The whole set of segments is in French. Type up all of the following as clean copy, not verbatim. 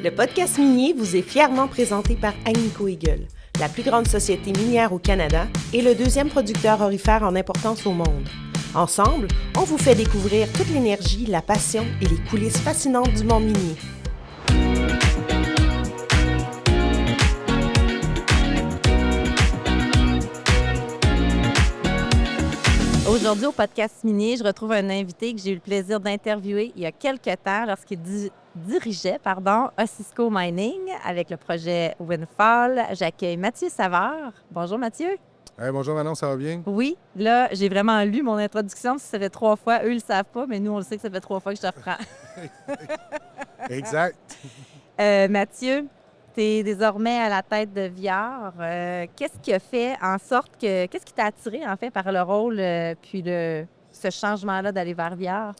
Le podcast minier vous est fièrement présenté par Agnico Eagle, la plus grande société minière au Canada et le deuxième producteur aurifère en importance au monde. Ensemble, on vous fait découvrir toute l'énergie, la passion et les coulisses fascinantes du monde minier. Aujourd'hui, au podcast minier, je retrouve un invité que j'ai eu le plaisir d'interviewer il y a quelques temps lorsqu'il dirigeait Osisko Mining avec le projet Windfall. J'accueille Mathieu Savard. Bonjour Mathieu. Hey, bonjour Manon, ça va bien? Oui, là, j'ai vraiment lu mon introduction. Ça fait 3 fois. Eux, ils le savent pas, mais nous, on le sait que ça fait 3 fois que je te reprends. Exact. Mathieu, tu es désormais à la tête de Viard. Qu'est-ce qui a fait en sorte que... Qu'est-ce qui t'a attiré, en fait, par le rôle puis ce changement-là d'aller vers Viard?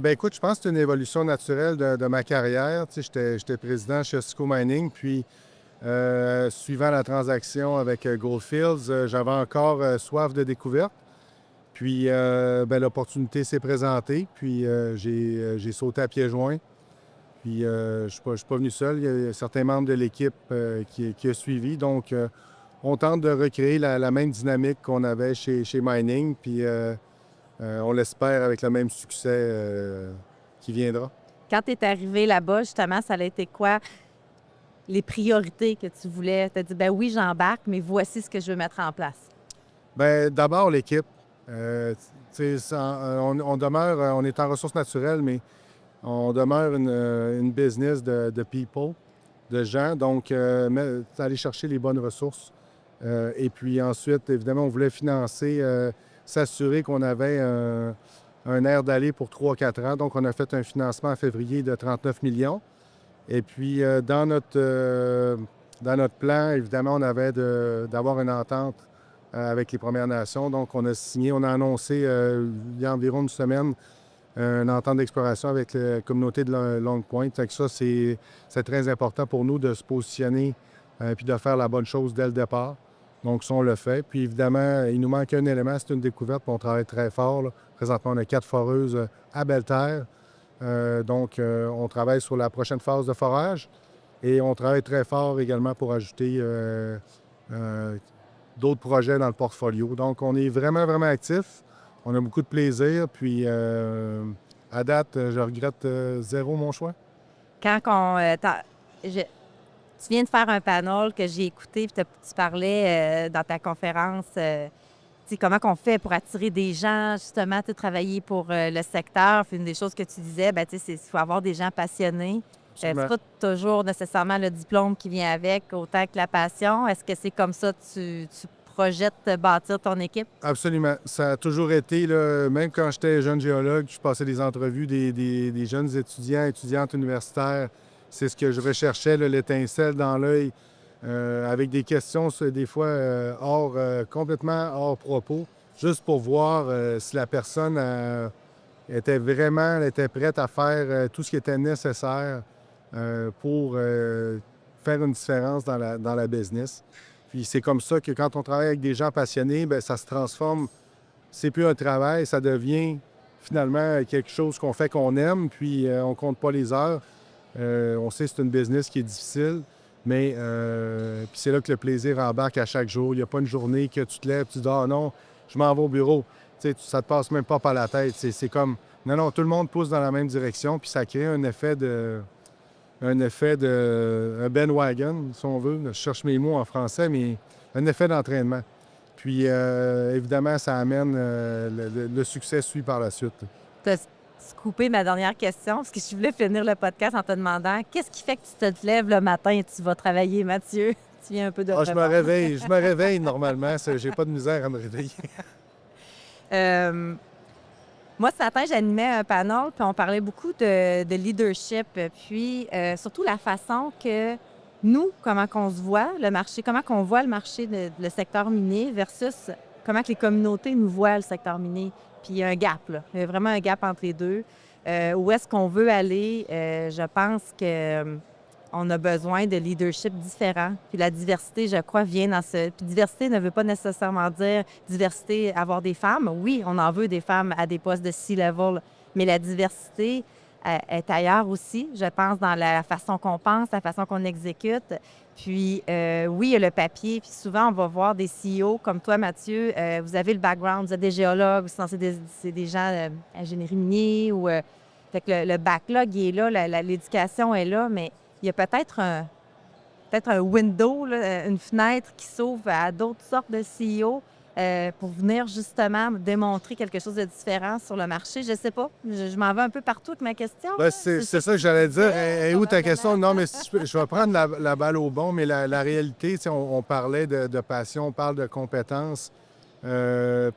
Écoute, je pense que c'est une évolution naturelle de ma carrière. Tu sais, j'étais président chez Osisko Mining, puis suivant la transaction avec Goldfields, j'avais encore soif de découverte. Puis l'opportunité s'est présentée, puis j'ai sauté à pieds joints. Puis je ne suis pas venu seul, il y a certains membres de l'équipe qui a suivi. Donc, on tente de recréer la même dynamique qu'on avait chez Mining, puis on l'espère avec le même succès qui viendra. Quand tu es arrivé là-bas, justement, ça a été quoi les priorités que tu voulais? Tu as dit, oui, j'embarque, mais voici ce que je veux mettre en place. D'abord, l'équipe. On demeure, on est en ressources naturelles, mais on demeure une business de people, de gens. Donc, aller chercher les bonnes ressources. Et puis ensuite, évidemment, on voulait financer, s'assurer qu'on avait un air d'aller pour 3-4 ans. Donc, on a fait un financement en février de 39 millions. Et puis, dans notre plan, évidemment, on avait d'avoir une entente avec les Premières Nations. Donc, on a annoncé il y a environ une semaine une entente d'exploration avec la communauté de Long Point. Fait que ça, c'est très important pour nous de se positionner puis de faire la bonne chose dès le départ. Donc, ça, on le fait. Puis, évidemment, il nous manque un élément, c'est une découverte, puis on travaille très fort, là. Présentement, on a 4 foreuses à Belle-Terre. On travaille sur la prochaine phase de forage et on travaille très fort également pour ajouter d'autres projets dans le portfolio. Donc, on est vraiment, vraiment actifs. On a beaucoup de plaisir. Puis, à date, je regrette zéro mon choix. Tu viens de faire un panel que j'ai écouté, puis tu parlais dans ta conférence, comment on fait pour attirer des gens, justement, travailler pour le secteur. Puis une des choses que tu disais, c'est qu'il faut avoir des gens passionnés. C'est pas toujours nécessairement le diplôme qui vient avec, autant que la passion. Est-ce que c'est comme ça que tu projettes de bâtir ton équipe? Absolument. Ça a toujours été, là, même quand j'étais jeune géologue, je passais des entrevues des jeunes étudiantes universitaires. C'est ce que je recherchais, là, l'étincelle dans l'œil, avec des questions des fois complètement hors propos, juste pour voir si la personne était prête à faire tout ce qui était nécessaire pour faire une différence dans la business. Puis c'est comme ça que quand on travaille avec des gens passionnés, ça se transforme. C'est plus un travail, ça devient finalement quelque chose qu'on fait qu'on aime, puis on compte pas les heures. On sait que c'est une business qui est difficile, mais puis c'est là que le plaisir embarque à chaque jour. Il n'y a pas une journée que tu te lèves, tu dis « Ah non, je m'en vais au bureau ». Ça te passe même pas par la tête. C'est comme « Non, tout le monde pousse dans la même direction », puis ça crée un effet de un bandwagon, si on veut. Je cherche mes mots en français, mais un effet d'entraînement. Puis, évidemment, ça amène... le succès suit par la suite. Tu as coupé ma dernière question, parce que je voulais finir le podcast en te demandant qu'est-ce qui fait que tu te lèves le matin et tu vas travailler, Mathieu? Tu viens un peu de je me réveille normalement. J'ai pas de misère à me réveiller. Moi, ce matin, j'animais un panel, puis on parlait beaucoup de leadership, puis surtout la façon que nous, comment qu'on se voit, le marché, comment qu'on voit le marché, le secteur minier versus comment que les communautés nous voient le secteur minier. Puis il y a un gap, là. Il y a vraiment un gap entre les deux. Où est-ce qu'on veut aller? Je pense que on a besoin de leadership différent. Puis la diversité, je crois, vient dans ce... Puis diversité ne veut pas nécessairement dire diversité, avoir des femmes. Oui, on en veut des femmes à des postes de C-level, mais la diversité est ailleurs aussi, je pense, dans la façon qu'on pense, la façon qu'on exécute. Puis, oui, il y a le papier. Puis souvent, on va voir des CEO comme toi, Mathieu. Vous avez le background, vous êtes des géologues, c'est des gens ingénierie minier. Fait que le backlog, il est là, l'éducation est là, mais il y a peut-être un window, là, une fenêtre qui s'ouvre à d'autres sortes de CEO pour venir justement démontrer quelque chose de différent sur le marché. Je ne sais pas. Je m'en vais un peu partout avec ma question. Ben, c'est ça que j'allais dire. Et où ta question? Non, mais si je vais prendre la balle au bon, mais la réalité, on parlait de passion, on parle de compétences. Ce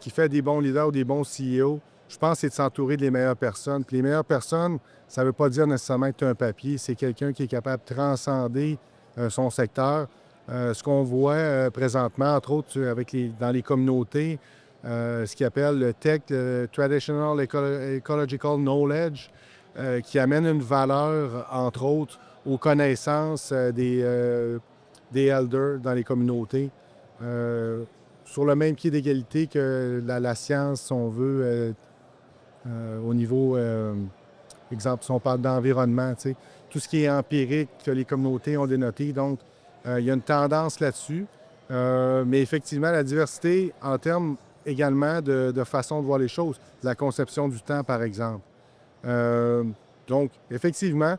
qui fait des bons leaders ou des bons CEO, je pense, c'est de s'entourer des meilleures personnes. Puis les meilleures personnes, ça ne veut pas dire nécessairement que tu as un papier. C'est quelqu'un qui est capable de transcender son secteur. Ce qu'on voit présentement, entre autres, dans les communautés, ce qu'ils appellent le TEC, le Traditional Ecological Knowledge, qui amène une valeur, entre autres, aux connaissances des elders dans les communautés, sur le même pied d'égalité que la science, si on veut, au niveau, exemple, si on parle d'environnement, tu sais, tout ce qui est empirique, que les communautés ont dénoté. Donc, il y a une tendance là-dessus. Mais effectivement, la diversité en termes également de façon de voir les choses, la conception du temps, par exemple. Donc, effectivement,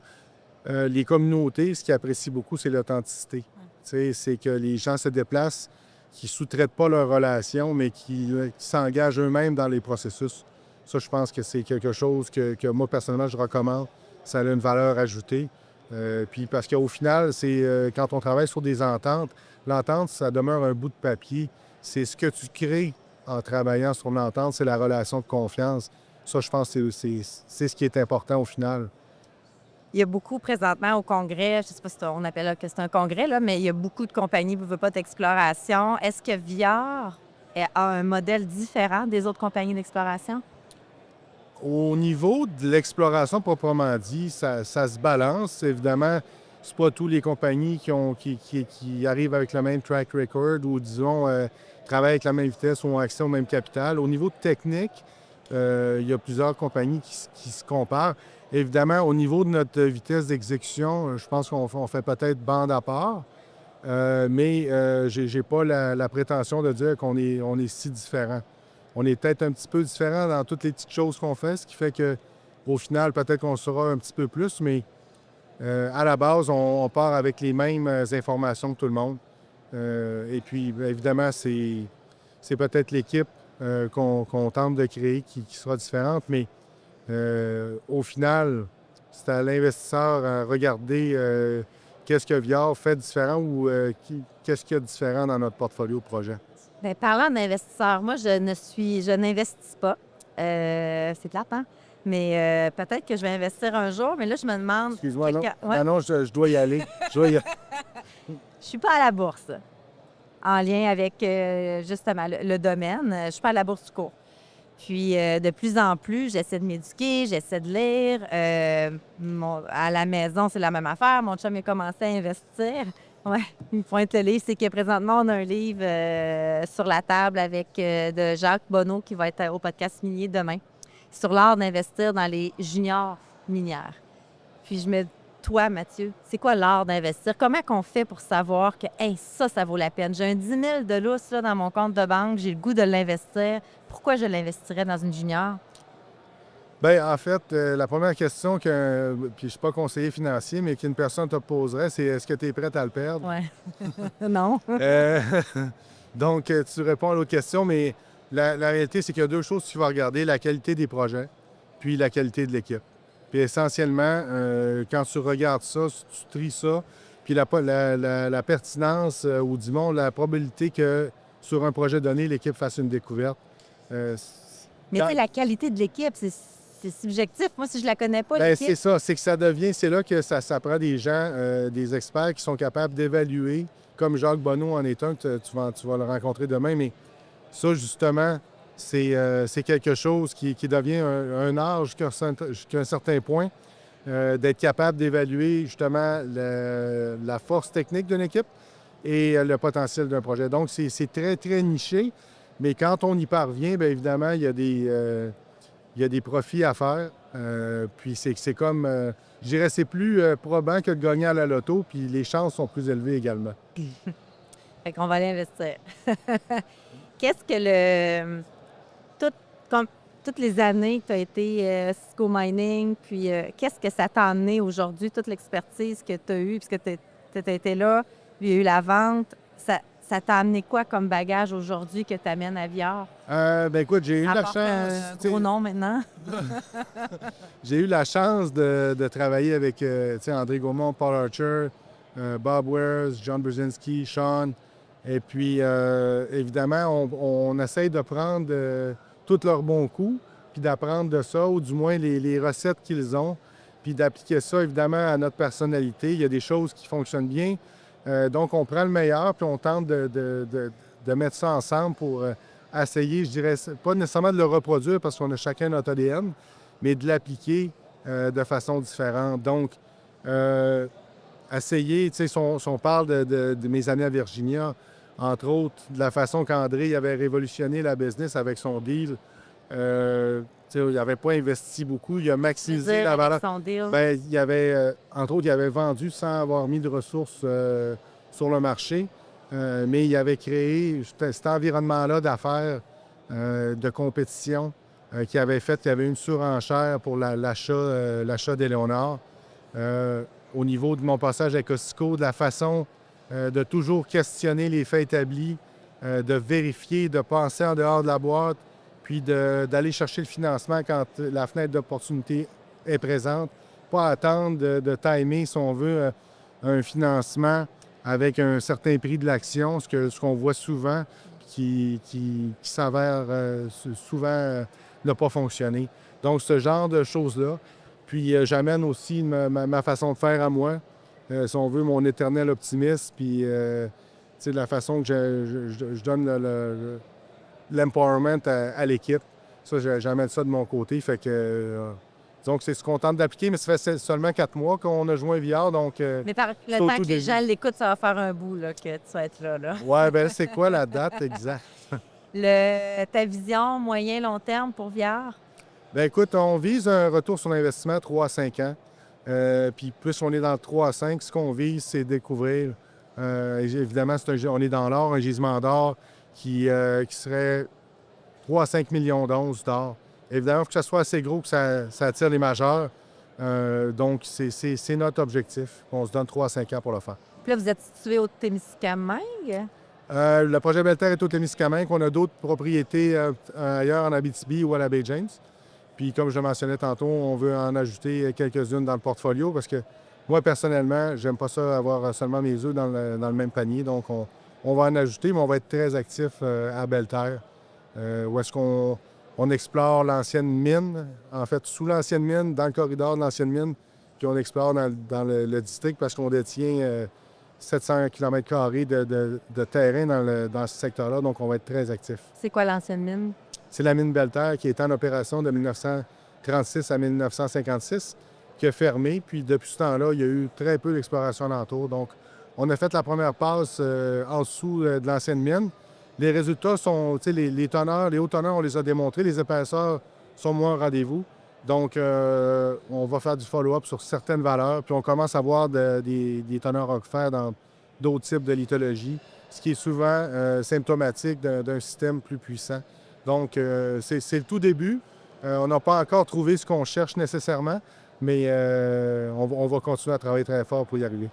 les communautés, ce qu'ils apprécient beaucoup, c'est l'authenticité. C'est que les gens se déplacent, qui ne sous-traitent pas leurs relations, mais qui s'engagent eux-mêmes dans les processus. Ça, je pense que c'est quelque chose que moi, personnellement, je recommande. Ça a une valeur ajoutée. Puis parce qu'au final, c'est quand on travaille sur des ententes, l'entente, ça demeure un bout de papier. C'est ce que tu crées en travaillant sur l'entente, c'est la relation de confiance. Ça, je pense que c'est ce qui est important au final. Il y a beaucoup présentement au congrès, je ne sais pas si on appelle que c'est un congrès, là, mais il y a beaucoup de compagnies qui ne veulent pas d'exploration. Est-ce que Viard a un modèle différent des autres compagnies d'exploration? Au niveau de l'exploration proprement dit, ça se balance. Évidemment, c'est pas toutes les compagnies qui arrivent avec le même track record ou, disons, travaillent avec la même vitesse ou ont accès au même capital. Au niveau technique, il y a plusieurs compagnies qui se comparent. Évidemment, au niveau de notre vitesse d'exécution, je pense qu'on fait peut-être bande à part, mais je n'ai pas la prétention de dire qu'on est si différent. On est peut-être un petit peu différent dans toutes les petites choses qu'on fait, ce qui fait qu'au final, peut-être qu'on saura un petit peu plus, mais à la base, on part avec les mêmes informations que tout le monde. Et puis, évidemment, c'est peut-être l'équipe qu'on tente de créer qui sera différente, mais au final, c'est à l'investisseur à regarder qu'est-ce que Viard fait différent ou qu'est-ce qu'il y a de différent dans notre portfolio projet. Bien, parlant d'investisseurs, moi, je n'investis pas. C'est plate, hein? Mais peut-être que je vais investir un jour, mais là, je me demande... Excuse-moi, non? Ouais. Non, je dois y aller. Je suis pas à la bourse, en lien avec, justement, le domaine. Je suis pas à la bourse du cours. Puis, de plus en plus, j'essaie de m'éduquer, j'essaie de lire. À la maison, c'est la même affaire. Mon chum a commencé à investir. Oui, il pointe le livre. C'est que présentement, on a un livre sur la table avec de Jacques Bonneau qui va être au podcast minier demain, sur l'art d'investir dans les juniors minières. Puis toi, Mathieu, c'est quoi l'art d'investir? Comment qu'on fait pour savoir que hey, ça vaut la peine? J'ai un 10 000 de lousse là, dans mon compte de banque, j'ai le goût de l'investir. Pourquoi je l'investirais dans une junior? Bien, en fait, la première question puis je ne suis pas conseiller financier, mais qu'une personne te poserait, c'est est-ce que tu es prête à le perdre? Oui. Non. Donc, tu réponds à l'autre question, mais la réalité, c'est qu'il y a deux choses que tu vas regarder, la qualité des projets, puis la qualité de l'équipe. Puis essentiellement, quand tu regardes ça, tu tries ça, puis la pertinence, ou disons la probabilité que sur un projet donné, l'équipe fasse une découverte. Mais tu sais, la qualité de l'équipe, c'est subjectif. Moi, si je la connais pas, bien, l'équipe... c'est ça, c'est que c'est là que ça prend des gens, des experts qui sont capables d'évaluer, comme Jacques Bonneau en est un, que tu vas le rencontrer demain, mais ça, justement, c'est quelque chose qui devient un art jusqu'à un certain point, d'être capable d'évaluer justement la force technique d'une équipe et le potentiel d'un projet. Donc, c'est très, très niché, mais quand on y parvient, bien évidemment, il y a il y a des profits à faire. Puis c'est comme, je dirais, c'est plus probant que de gagner à la loto, puis les chances sont plus élevées également. Fait qu'on va aller investir. Qu'est-ce que le... comme toutes les années que tu as été Cisco Mining, puis qu'est-ce que ça t'a amené aujourd'hui, toute l'expertise que tu as eue, puisque tu étais là, puis il y a eu la vente, ça t'a amené quoi comme bagage aujourd'hui que tu amènes à Viard? Écoute, j'ai eu la Apporte chance. un gros nom maintenant. J'ai eu la chance de travailler avec André Gaumont, Paul Archer, Bob Wares, John Brzezinski, Sean. Et puis, évidemment, on essaye de prendre tous leurs bons coups, puis d'apprendre de ça, ou du moins les recettes qu'ils ont, puis d'appliquer ça, évidemment, à notre personnalité. Il y a des choses qui fonctionnent bien. Donc, on prend le meilleur, puis on tente de mettre ça ensemble pour essayer, je dirais, pas nécessairement de le reproduire parce qu'on a chacun notre ADN, mais de l'appliquer de façon différente. Donc, essayer, tu sais, si on parle de mes années à Virginia, entre autres, de la façon qu'André avait révolutionné la business avec son deal. Il n'avait pas investi beaucoup, il a maximisé la valeur. Son deal. Il avait, entre autres, il avait vendu sans avoir mis de ressources sur le marché, mais il avait créé cet environnement-là d'affaires, de compétition, qui avait fait qu'il y avait une surenchère pour l'achat d'Éléonore. Au niveau de mon passage à Costco, de la façon de toujours questionner les faits établis, de vérifier, de penser en dehors de la boîte, puis d'aller chercher le financement quand la fenêtre d'opportunité est présente. Pas attendre de timer, si on veut, un financement avec un certain prix de l'action, ce qu'on voit souvent, qui s'avère souvent ne pas fonctionner. Donc, ce genre de choses-là. Puis, j'amène aussi ma façon de faire à moi, si on veut, mon éternel optimisme, puis de la façon que je donne l'empowerment à l'équipe. Ça, j'amène ça de mon côté. Fait que, donc, c'est ce qu'on tente d'appliquer, mais ça fait seulement 4 mois qu'on a joint Viard. Donc, mais par le temps que les gens l'écoutent, ça va faire un bout là, que tu vas être là. Oui, bien, c'est quoi la date exacte? Ta vision moyen-long terme pour Viard? Bien, écoute, on vise un retour sur l'investissement 3 à 5 ans. Puis plus on est dans le 3 à 5, ce qu'on vise, c'est découvrir. Évidemment, on est dans l'or, un gisement d'or qui serait 3 à 5 millions d'onces d'or. Évidemment, il faut que ça soit assez gros que ça attire les majeurs. Donc, c'est notre objectif. On se donne 3 à 5 ans pour le faire. Puis là, vous êtes situé au Témiscamingue? Le projet Belle-Terre est au Témiscamingue. On a d'autres propriétés ailleurs en Abitibi ou à la baie James. Puis, comme je le mentionnais tantôt, on veut en ajouter quelques-unes dans le portfolio parce que moi, personnellement, j'aime pas ça avoir seulement mes œufs dans le même panier. Donc, on va en ajouter, mais on va être très actif à Belle-Terre, où est-ce qu'on explore l'ancienne mine, en fait, sous l'ancienne mine, dans le corridor de l'ancienne mine, puis on explore dans le district parce qu'on détient 700 km² de terrain dans ce secteur-là. Donc, on va être très actif. C'est quoi l'ancienne mine? C'est la mine Belle-Terre qui est en opération de 1936 à 1956, qui a fermé. Puis depuis ce temps-là, il y a eu très peu d'exploration alentour. Donc, on a fait la première passe en dessous de l'ancienne mine. Les résultats sont, tu sais, les teneurs, les hauts teneurs, on les a démontrés. Les épaisseurs sont moins au rendez-vous. Donc, on va faire du follow-up sur certaines valeurs. Puis on commence à voir des teneurs rock-fer dans d'autres types de lithologie, ce qui est souvent symptomatique d'un système plus puissant. Donc, c'est le tout début. On n'a pas encore trouvé ce qu'on cherche nécessairement, mais on va continuer à travailler très fort pour y arriver.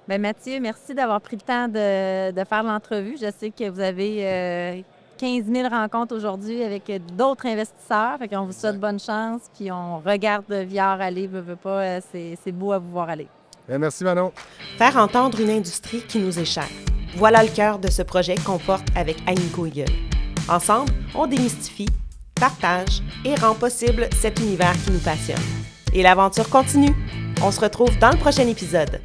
Bien, Mathieu, merci d'avoir pris le temps de faire l'entrevue. Je sais que vous avez 15 000 rencontres aujourd'hui avec d'autres investisseurs. Fait qu'on vous souhaite bonne chance, puis on regarde Viard aller, veut pas, c'est beau à vous voir aller. Bien, merci, Manon. Faire entendre une industrie qui nous est chère. Voilà le cœur de ce projet qu'on porte avec Agnico Eagle. Ensemble, on démystifie, partage et rend possible cet univers qui nous passionne. Et l'aventure continue. On se retrouve dans le prochain épisode.